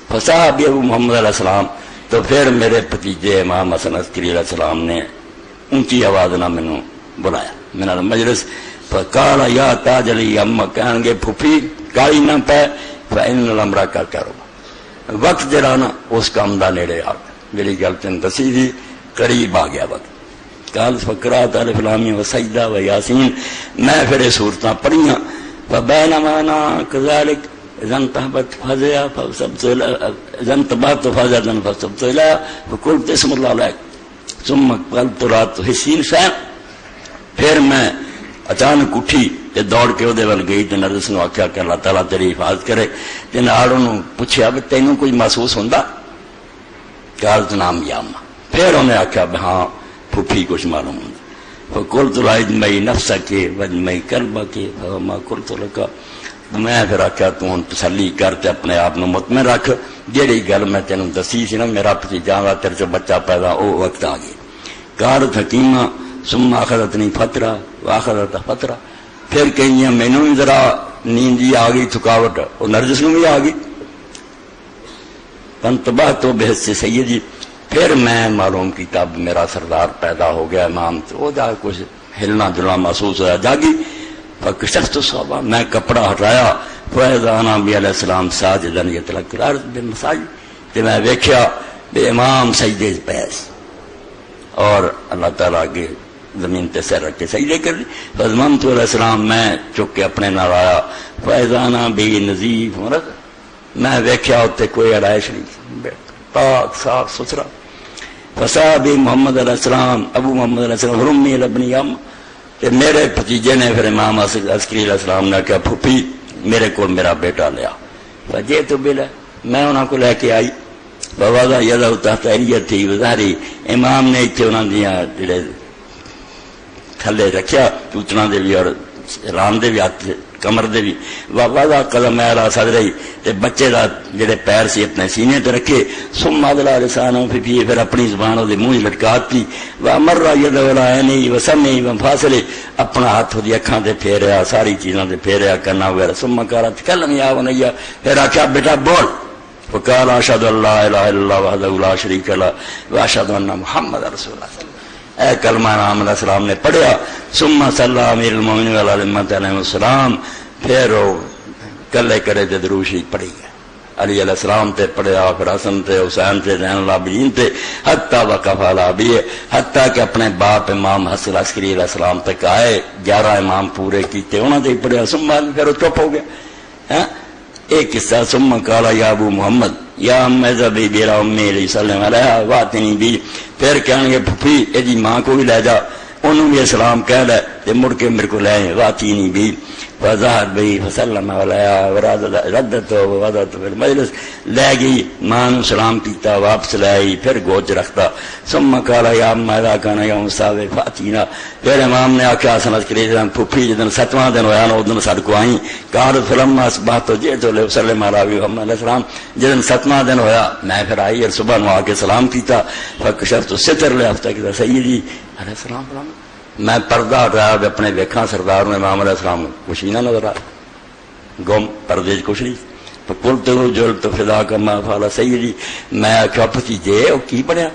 فصاح بھی ابو محمد علیہ السلام، تو پھر میرے بھتیجے امام حسن عسکری علیہ السلام نے اونچی آواز نہ مینوں بلایا میرا مجلس. فقال یا تاج علی اما، کہن گے پھپھی کالی نہ پے، فإن الامر کا کرو، وقت جڑا نا اس کام دا نیڑے آ گیا. میری گل تین دسی تھی، قریب آ گیا وقت. قال فقرات الف لام و سجدہ و یاسین، میں پھر یہ صورتاں پڑھیاں. فبینما انا کذالک اذا انتبهت فزع فسبت اذا انتبهت فزعا فسبت الى فقلت اسم اللہ علیک ثم قلت رات حسین شاہ. پھر میں اچانک اٹھی تے دوڑ کے وہ ول گئی تے نرجس نو آخیا کہ اللہ تعالیٰ تیری حفاظت کرے. تے نال انہوں پوچھیا بھی تینوں کوئی محسوس ہوندا؟ قالت نام یا اماں. پھر انہیں آخیا ہاں پھپھی کچھ معلوم ہوں. فقلت لا اجمعی نفسک واجمعی قلبک فما قلت لک. میں پھر آخیا تو ہوں تسلی کر تے اپنے آپ کو مطمئن رکھ، جیڑی گل میں تینوں دسی سی نا میرا بھتیجا دا تیرے چ بچہ پیدا وہ وقت آ گیا. قالت حکیمہ ثم اخذتنی فترہ واخذت فترہ. پھر کہیں مینوں بھی ذرا نیند جی آ گئی، تھکاوٹ، اور نرجس نوں بھی آ گئی. فانتبہت بحث سیدی، پھر میں معلوم کیتا میرا سردار پیدا ہو گیا امام. تو وہ جا کچھ ہلنا جلنا محسوس ہوا، جاگی. فکشفت الصحابہ، میں کپڑا ہٹایا. فاذا انا نبی علیہ السلام ساجدا یتلقى الارض بالمساجد، تے میں ویکھیا بے امام سجدے پہ اور اللہ تعالیٰ کے زمین تے سر رکھ کے سجدے کر لی. فضممت علیہ السلام، میں چک کے اپنے نال آیا. فاذا انا بنظیف مرض، میں ویکھیا اتنے کوئی اڑائش نہیں، پاک صاف ستھرا. فصاب محمد علیہ السلام ابو محمد علیہ السلام رمی لبنی ام. میرے بھتیجے نے پھر امام عسکری علیہ السلام نے کہا پھپھی میرے کو میرا بیٹا لیا. فجے تو بلا، میں انہوں کو لے کے آئی. بابا یاد تحت ایریت تھی وزاری. امام نے اتنے انہوں دیا جڑے تھلے رکھیا چوتنا دے بھی اور رام دے بھی ہاتھ کمر دے بھی وضع قدم علی صدری تے بچے دا جڑے پیر سی اپنے سینے تے رکھے ثم ادلا لسانہ فی فی پھر اپنی زبان دے منہ لٹکاتی وامر ید ولا عینی وسمعی وفاصلے اپنا ہاتھ دی اکھاں تے پھیریا ساری چیزاں تے پھیریا کرنا وغیرہ ثم قالت تکلم یا بنیا پھر آکھیا بیٹا بول وقال اشهد ان لا الہ الا اللہ وحدہ لا شریک لہ واشهد ان محمد رسول اللہ اے کلمہ نام علیہ السلام نے پڑھیا ثم صلی امیر المومنین علی الامت علیہ السلام پھر وہ کلے کرے تے درود شریف پڑھی گئے علی علیہ السلام تے پڑھیا پھر حسن تے حسین تے زین العابدین تے حتی وقف علی ابی حتی کہ اپنے باپ امام حسن عسکری علیہ السلام تک آئے 11 امام پورے کیتے انہوں نے پڑھیا ثم پھر وہ چپ ہو گیا ایک قصہ ثم قال یا ابو محمد یا امی ذبی بیرا امی علیہ السلام علیہ واتنی بی پھر کہنے گے پھپھی ایدی ماں کو بھی لے جا انہوں بھی اسلام کہہ لے تے مڑ کے میرے کو لے واتینی بی وظہر بی فسلم علیہ ردت و وضعت پھر مجلس لے گئی ماں نے سلام کیتا واپس لے آئی پھر گوچ رکھتا ثم قال یا امی اذا کان یوم السابع فاتینا پھر امام نے آکھا حسن عسکری پھپھی جدن 7واں دن ہویا نا ادن ساڈے کو آئی قالت فلما اصبحت جئت لاسلم علی محمد علیہ السلام جدن 7واں دن ہویا میں پھر آئی اور صبح نو آ کے سلام کیتا فکشفت الستر لافتا کہ سیدی علیہ السلام میں پردہ ہٹایا اپنے ویکھاں سردار نے امام علیہ السلام کچھ ہی نہ نظر آ گم پردے کچھ نہیں قلت جلت فداک ما فعل سیدی میں آکھا بھتیجے وہ کی بنیا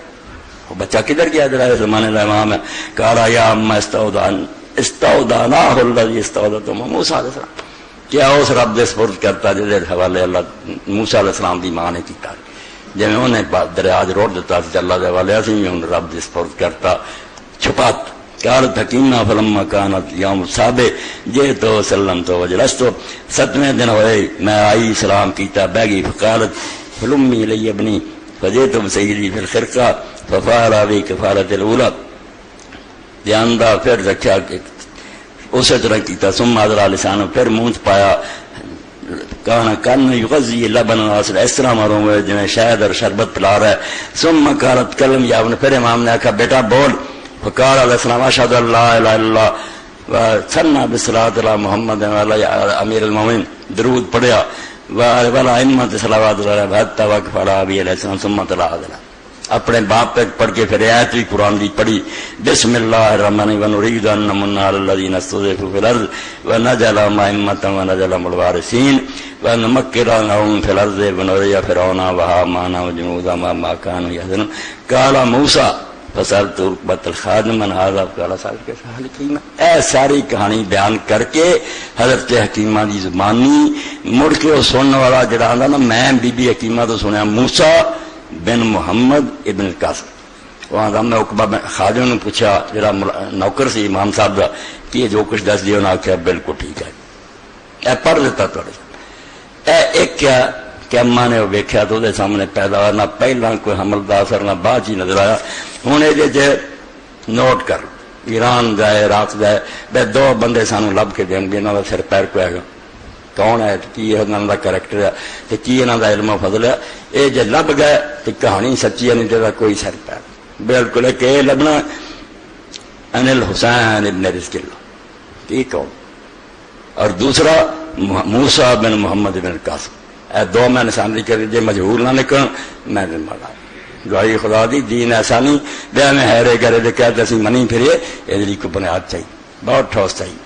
وہ بچہ کدھر گیا جڑا اس زمانے کا امام ہے قال یا اما استودعناہ الذی استودعتم موسیٰ علیہ السلام کیا اس رب دے سپرد کرتا جس حوالے اللہ موسیٰ علیہ السلام دی ماں نے کیتا جی انہیں دریا روڑ دیتا سی اللہ دے حوالے اسی بھی انہیں رب دے سپرد کرتا چھپات قالت حکیمہ فلما کانت یوم السابع جئت وسلمت وجلست 7ویں دن ہوئے میں آئی سلام کیتا بیگی فقالت فلمی الی ابنی فجئت بسیدی فی الخرقہ ففعل ابی کفالۃ الاولی دھیان دا پھر رکھا کہ اسی طرح کیتا ثم ادرا لسانہ پھر منہ پایا کان یغذی لبن واصل اس طرح مروں گے جنہیں شہد اور شربت پلا رہا ہے ثم قالت کلم یا ابن پھر امام نے کہا بیٹا بول فقال علیہ السلام اشہد ان لا الہ الا اللہ وثنى بالصلاۃ علی محمد وعلی امیر المومنین درود پڑھیا وعلی ائمۃ صلوات اللہ حتی وقف علی ابی علیہ السلام ثم تلا اپنے باپ پہ پڑھ کے پھر آیت بھی قرآن دی پڑھی بسم اللہ الرحمن ونريد ان نمن على الذين استضعفوا في الارض ونجعلهم ائمة ونجعلهم الوارثين ونمكن لهم في الارض ونري فرعون وهامان وجنودهما ما كانوا يحذرون قال موسى فسألت ركبة الخادم من هذا قال سألت حکیمہ اے ساری کہانی بیان کر کے حضرت حکیمہ دی زبانی مڑ کے وہ سننے والا جڑا آندا نا میں بی بی حکیمہ تو سنیا موسیٰ بن محمد ابن القاسم وہاں میں عقبہ خادم نے پوچھا جڑا نوکر سی امام صاحب کا کہ یہ جو کچھ دس دیا انہوں نے آخیا بالکل ٹھیک ہے اے پڑھ دیتا تھوڑے اے ایک کہ اماں نے وہ ویکھیا تو دے سامنے پیدا ہوا نہ پہلا کوئی حمل دا اثر نہ بعد ہی نظر آیا ہوں یہ نوٹ کر ایران جائے عراق جائے بے 2 بندے سانو لب کے دیں گے انہوں کا سر پیر کو ہے کون ہے کی انہوں کا کریکٹر ہے تو کی انہوں کا علم و فضل ہے یہ جب لب گئے تو کہانی سچی ہے نہیں تو کوئی سر پیر بالکل کہ یہ لبنا ان الحسین ابن رزق اللہ کی کون اور دوسرا موسیٰ بن محمد بن القاسم اے 2 میں نشاندہی کر جی مجہور نہ نکل میں مڑا گواہی خدا دی دین ایسا نہیں بیا میں ہیرے گرے دے کہتے اسی منی پھرے یہ کو بنیاد چاہیے بہت ٹھوس چاہیے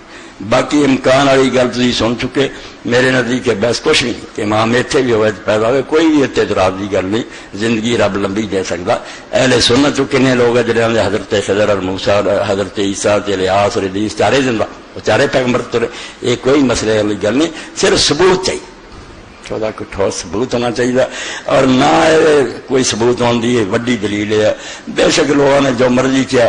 باقی امکان والی گل تھی سن چکے میرے نزدیک بس کچھ نہیں کہ امام اتنے بھی ہوئے پیدا ہوئے کوئی بھی اتنے اعتراض کی گل نہیں زندگی رب لمبی دے سکتا اہل سنت چ کنے لوگ ہیں جہاں حضرت خضر اور موسیٰ حضرت عیسیٰ الیاس اور ادریس چارے زندہ وہ چارے پیغمبر ترے یہ کوئی مسئلے والی گل نہیں صرف ثبوت چاہیے چودہ کوئی ٹھوس ثبوت ہونا چاہیے اور نہ کوئی ثبوت ہوتی ہے وڈی دلیل ہے بے شک لوگوں نے جو مرضی کیا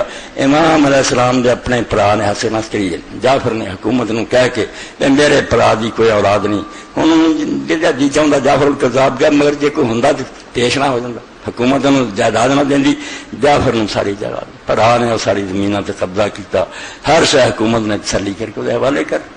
امام علیہ السلام دے اپنے پرا نے حسن عسکری جعفر نے حکومت نو کہہ کے میرے پرا دی کوئی اولاد نہیں ہوں جی چاہتا جعفر القذاب گیا مگر جی کوئی ہوں تو پیش نہ ہو جاتا حکومت نو جائیداد نہ دینی جعفر نو ساری جائیداد پرا نے ساری زمینوں تے قبضہ کیتا ہر شے حکومت نے تسلی کر کے حوالے کر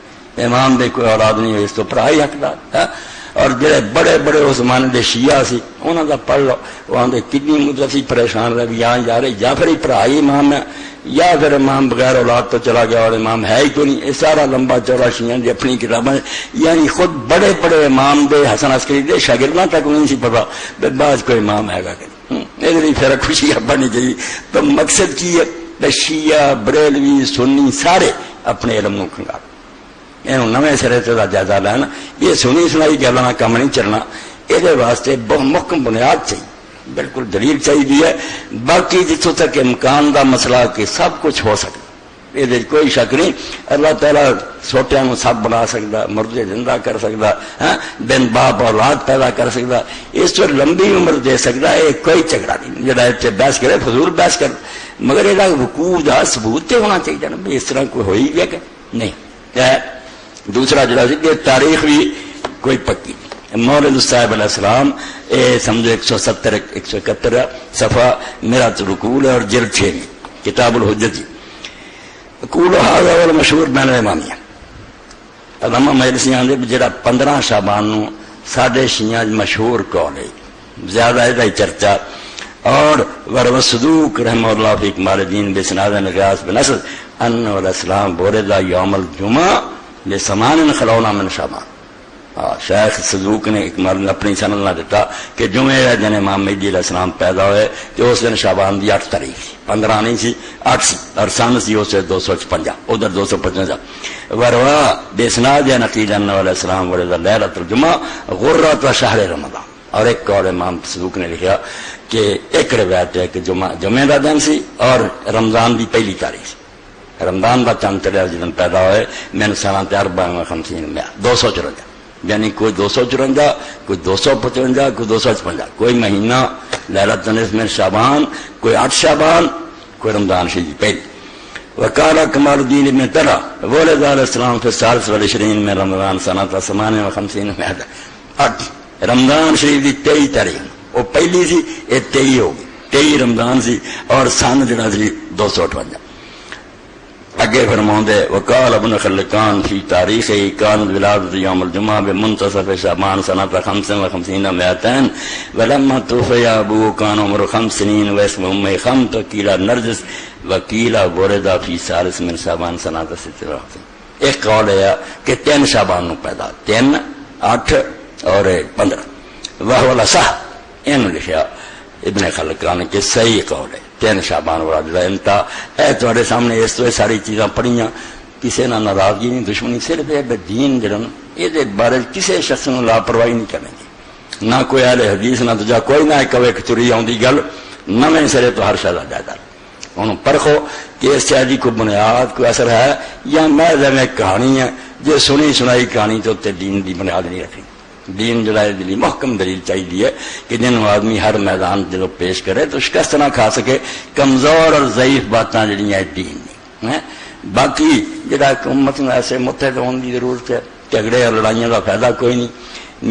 امام دے کوئی اولاد نہیں ہوئی اس تو پرا ہی حقدار اور جڑے بڑے بڑے اس زمانے دے شیعہ سی انہوں دا پڑھ لو وہ آدھے کنی مدت سی پریشان رہے بھی یہاں جا رہے جعفر ہی پرا ہی امام ہے یا پھر امام بغیر اولاد تو چلا گیا اور امام ہے ہی تو نہیں. یہ سارا لمبا چوڑا شیعہ دی اپنی کتابیں، یعنی خود بڑے بڑے امام دے حسن عسکری دے شاگرداں تک نہیں سی پتا بعض کوئی امام ہے گا کہ نہیں. یہ لیے پھر خوشی بننی چاہیے. تو مقصد کی ہے شیعہ بریلوی سنی سارے اپنے علم نو کھنگا یہ نویں سرے سے جائزہ لینا. یہ سنی سنائی گلوں کا کم نہیں چلنا. یہ واسطے بہت محکم بنیاد چاہیے، بالکل دلیل چاہیے ہے. باقی جتوں تک امکان دا مسئلہ کہ سب کچھ ہو سکتا، یہ کوئی شک نہیں. اللہ تعالیٰ چھوٹیاں نو سب بنا سکتا، مردے زندہ کر سکتا، بن باپ اولاد پیدا کر سکتا، اس کو لمبی عمر دے سکتا. یہ کوئی جھگڑا نہیں. جڑا اتنے بحث کرے فضول بحث کر، مگر یہ وقوع دا ثبوت تے ہونا چاہیے نا اس طرح کوئی ہوئی گیا کہ نہیں. دوسرا جڑا سی کہ تاریخ بھی کوئی پکی نہیں. مولد صاحب علیہ السلام سمجھو 170 171 صفحہ میرا رکول ہے اور جلد 6 میں کتاب الحجت جی. قول هذا مشہور بین الامامیہ علامہ مجلسی آندے جڑا 15 شعبان نو ساڈے شیعہ مشہور قول ہے، زیادہ یہ چرچا. اور ورو صدوق رحمہ اللہ فی کمال الدین بسناد الغیاث بن اسد ان علیہ السلام بوردا یوم الجمعہ لسمان خلونا من شعبان. شیخ صدوق نے اکمال اپنی سند نہ دیتا کہ جمعے دن امام مہدی علیہ السلام پیدا ہوئے تو اس دن شعبان دی 8 تاریخ 15 نہیں سی 8 سی اور سن سی اس 256 ادھر 255. وروا بسناد نقیل ان علیہ السلام ولد لیلۃ الجمعہ غرۃ شہر رمضان. اور ایک قول امام صدوق نے لکھا کہ ایک روایت ہے کہ جمعے کا دن سی اور رمضان دی پہلی تاریخ سی. رمضان کا چند چڑھیا جس دن پیدا ہوئے من سنۃ 54 میں 254، یعنی کوئی 254 کوئی 255 کوئی 256 کوئی مہینہ لیلۃ النصف من شعبان، کوئی 8 شعبان، کوئی رمضان شریف پہلی. وقال کمال الدین ابن طلحہ ولد علیہ السلام فی الثالث والعشرین من رمضان سنۃ 58 میں 8 رمضان شریف دی 23 تاریخ وہ پہلی سی، یہ 23 ہوگی 23 رمضان سی اور سن جڑا سی 258. اگے فرماؤندے وقال ابن خلقان فی تاریخ کان ولادت یوم الجمعہ بمنتصف شعبان سنۃ 55 200 ولما توفی ابوه كان عمره 5 سنين واسم امه خمت وقيل نرجس وقيل ولد فی ثالث من شعبان سنۃ 56. ایک قول ہے کہ 3 شعبان نو پیدا 3 8 اور 15 وهو الاصح. ان لکھا ابن خلقان کے صحیح قول ہے 3 شعبان والا انتا ہے. تھوڑے سامنے اس تو ساری چیزاں پڑھیاں، کسی نہ ناراضگی نہیں دشمنی، صرف دین جڑن یہ بارے کسی شخص نے لاپرواہی نہیں کرنے گی، نہ کوئی اہل حدیث نہ دوجا کوئی نہ کوئی چری آؤں گل نویں سرے تو ہر شہر جائیدار انہوں پرکھو کہ اس شہر کی کوئی بنیاد کوئی اثر ہے یا محض میں کہانی ہے جو سنی سنائی کہانی تو دین کی بنیاد نہیں رکھی. دین جڑا دلی محکم دلیل چاہیے کہ جن آدمی ہر میدان جب پیش کرے تو شکست نہ کھا سکے. کمزور اور ضعیف باتاں جڑیاں دین نہیں. باقی جڑا امت میں ایسے متحد ہونے کی ضرورت ہے، جھگڑے اور لڑائیاں کا فائدہ کوئی نہیں.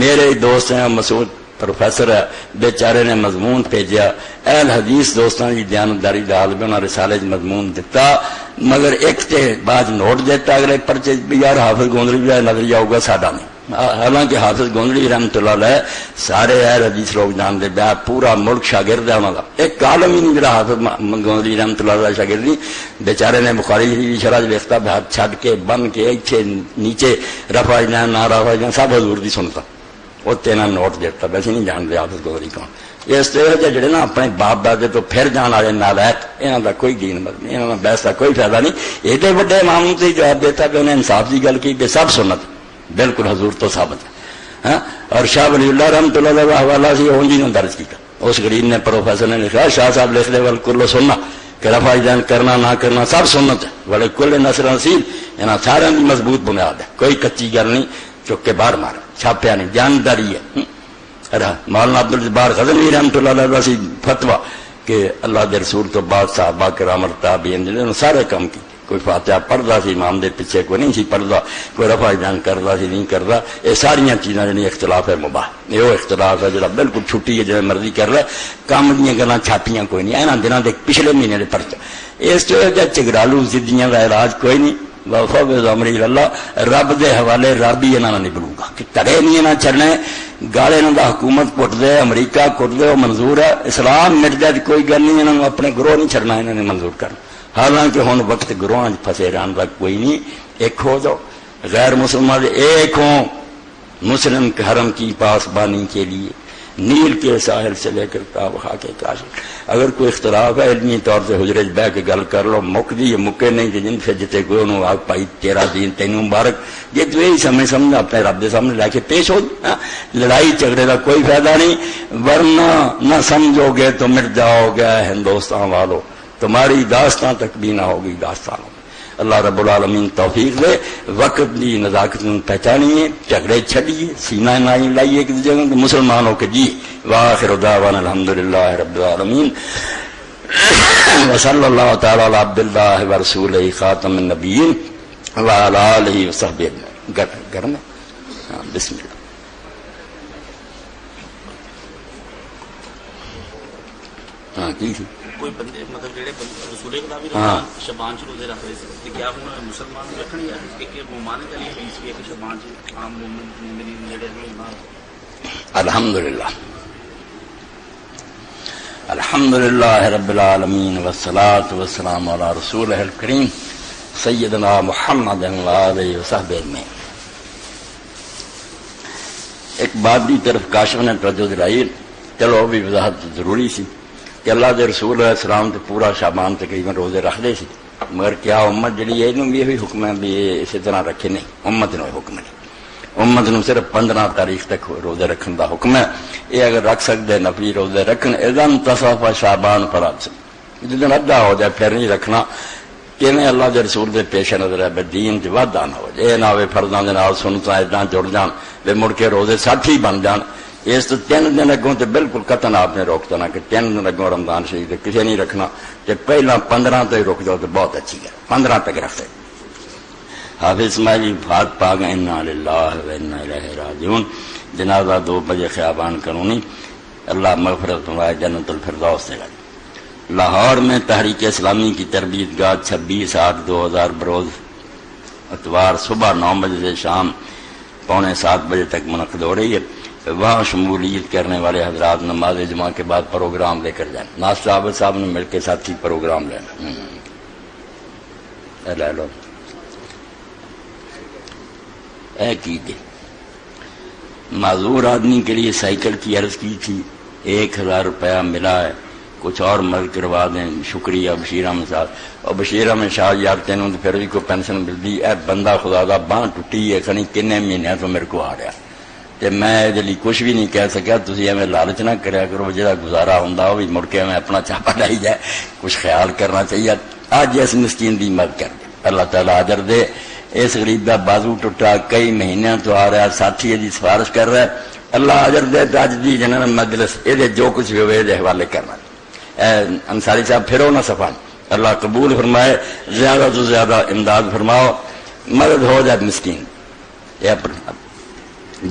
میرے دوست ہیں مسعود پروفیسر ہے، بیچارے نے مضمون بھیجا اہل حدیث دوستاں کی دیانتداری کا حال بھی انہوں نے رسالے مضمون دیتا، مگر ایک تے بعد نوٹ دیتا اگلے پرچے یار حافظ گوندری بھی نظریہ ہوگا ساڈا نہیں. حالانکہ حافظ گوندری رحمت اللہ علیہ سارے اہل حدیث لوگ جانتے بیا، پورا ملک شاگرد ہے انہوں کا. ایک عالم ہی نہیں جڑا حافظ گوندری رحمت اللہ علیہ شاگرد نہیں. بیچارے نے بخاری شریف شرح لکھتا ہاتھ چھڈ کے بن کے اتنے نیچے رفع جان نہ رفع جان سب حضور دی سنتا وہ تینا نوٹ دیتا. ویسے نہیں جانتے حافظ گوندری کون. اس طرح جڑے نا اپنے باپ دادے تو پھر جان والے نالائق یہاں کا کوئی دین مطلب نہیں، یہاں بحث کا کوئی فائدہ نہیں. ایڈے وڈے امام سے جواب دیتا کہ انہیں انصاف کی گل کی کہ سب سنت بالکل حضور تو ثابت ہے. اور شاہ ولی اللہ رحمۃ اللہ علیہ حوالہ سے اونجی نے درج کیا. اس غریب نے پروفیسر نے لکھا شاہ صاحب لکھ لے ول کلو سننا کہ رفع جان کرنا نہ کرنا سب سنت ہے، بڑے کل نصر نصیب یہاں سارے کی مضبوط بنیاد ہے، کوئی کچی گل نہیں. چک کے باہر مارا چھاپیا نہیں، جانداری ہے. مولانا عبد الجبار غزنوی رحمۃ اللہ علیہ سی فتویٰ کہ اللہ دے رسول تو بعد صحابہ کرام تابعین نے سارے کام کی. کوئی فاتحہ پڑھتا سی امام دے پیچھے، کوئی نہیں سی پڑھتا، کوئی رفع جان کرتا سی نہیں کرتا. یہ ساریا چیزاں جی اختلاف ہے مباح. یہ وہ اختلاف ہے جڑا بالکل چھٹی ہے جب مرضی کر رہا. کام دیا گلیں چھاپیاں کوئی نہیں. یہاں دنوں کے پچھلے مہینے کے پرچے اس چگڑالو ضدیاں کا علاج کوئی نہیں. امری اللہ رب دے حوالے رب ہی انہوں نے نبلوں گا کہ تڑے نہیں انہیں چڑھنے گالے انہوں کا حکومت کٹ دے امریکہ کٹ دے وہ منظور ہے. اسلام مٹ جائے کوئی گل نہیں، انہوں نے اپنے گروہ نہیں چڑھنا، انہوں نے منظور کرنا. حالانکہ ہن وقت گروہ پھسے رہن کا کوئی نہیں. ایک ہو جاؤ غیر مسلمان ایک ہوں مسلم کے حرم کی پاسبانی کے لیے نیل کے ساحل سے لے کر تاب خاک کاشف. اگر کوئی اختلاف ہے علمی طور سے حجرے بہ کے گل کر لو مک دی مکے نہیں کہ جن سے جتے کوئی انہوں آگ پائی تیرا دین تینوں مبارک. یہ تو یہی سمجھ اپنے رب کے سامنے لا کے پیش ہو. لڑائی جھگڑے کا کوئی فائدہ نہیں ورنہ نہ سمجھو گے تو مٹ جاؤ گے ہندوستان والو تمہاری داستان تک بھی نہ ہوگی داستانوں. اللہ رب العالمین توفیق دے. وقت دی نزاکت پہچانیے جھگڑے چھڑیے سینہ نائی لائیے ایک جگہ مسلمانوں کے جی. وآخر دعوانا الحمدللہ رب العالمین وصلی اللہ تعالی علی عبد اللہ ورسولہ خاتم النبیین وعلی آلہ وصحبہ گھر میں بسم اللہ. ہاں کی تھی کوئی بندے مطلب جڑے رسول خدا بھی شبان چ روزے رکھ رہے تھے کیا ہوں مسلمان رکھنے یا کہ ممانع کے لیے حدیث بھی ہے کہ شبان چ عام مومن جڑے ہیں. الحمدللہ الحمدللہ رب العالمین والصلاة والسلام علی رسولہ الکریم سیدنا محمد وآلہ وصحبہ اجمعین. ایک بات دی طرف کاشف نے توجہ دلائی. چلو بھی وضاحت ضروری سی کہ اللہ کے رسول علیہ السلام تو پورا شعبان تقریباً روزے رکھتے سی مگر کیا امت جڑی ہے یہ بھی حکم ہے بھی اسی طرح رکھے نہیں. امت نو حکم نہیں. امت نو صرف 15 تاریخ تک روزے رکھن دا حکم ہے. یہ اگر رکھ سکتے نفلی روزے رکھن اذن تصف شعبان فرض جدن ادا ہو جائے پھر نہیں رکھنا. کیویں اللہ کے رسول کے پیش نظر ہے بے دین چ واਧਾ نہ ہو جائے. یہ نہ ہوئے فرضاں دے نال سنتاں اداں جڑ جان بے مڑ کے روزے 60 ہی بن جان. اس تو 3 دن اگوں تو بالکل قطن آپ نے روکتا نہ کہ 3 دن اگوں رمضان شریف کسی نہیں رکھنا. کہ پہلا 15 تو ہی رک جاؤ تو بہت اچھی ہے. 15 تک رکھتے. حافظ اسماعیل فات پا گئے انا للہ و انا الیہ راجعون. جنازہ 2 بجے خیابان قانونی. اللہ مغفرت فرمائے جنت الفردوس سے لگے. لاہور میں تحریک اسلامی کی تربیت گاہ 26/8/2000 بروز اتوار صبح 9 بجے سے شام 6:45 بجے تک منعقد ہو رہی ہے. وہاں شمولیت کرنے والے حضرات نماز جمعہ کے بعد پروگرام لے کر جائیں. ناصر عابد صاحب نے مل کے ساتھی پروگرام لینا. لے لو اے کی دے. معذور آدمی کے لیے سائیکل کی عرض کی تھی 1000 روپیہ ملا ہے. کچھ اور مدد کروا دیں. شکریہ بشیر احمد صاحب. اور بشیر احمد شاہ یار تینوں تو پھر بھی کوئی پینشن ملتی. اے بندہ خدا دا باں ٹوٹی ہے کھنی کنے مہینے تو میرے کو آ رہا تے میں یہ کچھ بھی نہیں کہہ سکیا. تھی ایویں لالچ نہ کریا کرو. جہاں گزارا ہوں وہ بھی مڑ کے میں اپنا چھاپا ڈائی جائے. کچھ خیال کرنا چاہیے. آج اس مسکین کی مدد کر دے. اللہ تعالیٰ اجر دے. اس غریب کا بازو ٹوٹا کئی مہینوں تو آ رہا ساتھی کی سفارش کر رہا ہے. اللہ اجر دے. اج دی جنرل مجلس یہ جو کچھ بھی ہوئے یہ حوالے کرنا. انصاری صاحب پھرو نہ سفان. اللہ قبول فرمائے. زیادہ تو زیادہ امداد فرماؤ. مدد ہو جائے مسکین.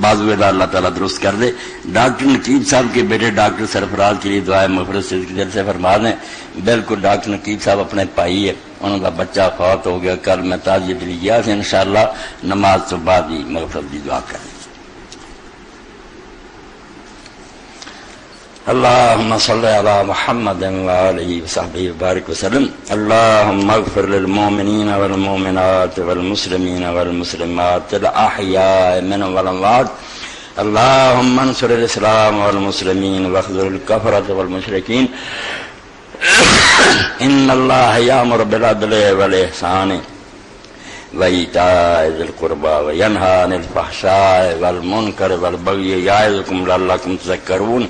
بازو اللہ تعالیٰ درست کر دے. ڈاکٹر نقیب صاحب کے بیٹے ڈاکٹر سرفراز کے لیے دعائیں مغفرت سے دل سے فرما دیں. بالکل ڈاکٹر نقیب صاحب اپنے بھائی ہے. انہوں کا بچہ فوت ہو گیا. کل میں تعزیت لی گیا سے انشاءاللہ نماز تو بعد ہی مغفرت کی دعا کریں. اللهم صل على محمد وآله وصحبه وبارك وسلم. اللهم اغفر للمؤمنين والمؤمنات والمسلمين والمسلمات الأحياء منهم والأموات. اللهم انصر الإسلام والمسلمين واخذل الكفرة والمشركين. إن الله يأمر بالعدل والإحسان وإيتاء ذي القربى وينهى عن الفحشاء والمنكر والبغي يعظكم لعلكم تذكرون.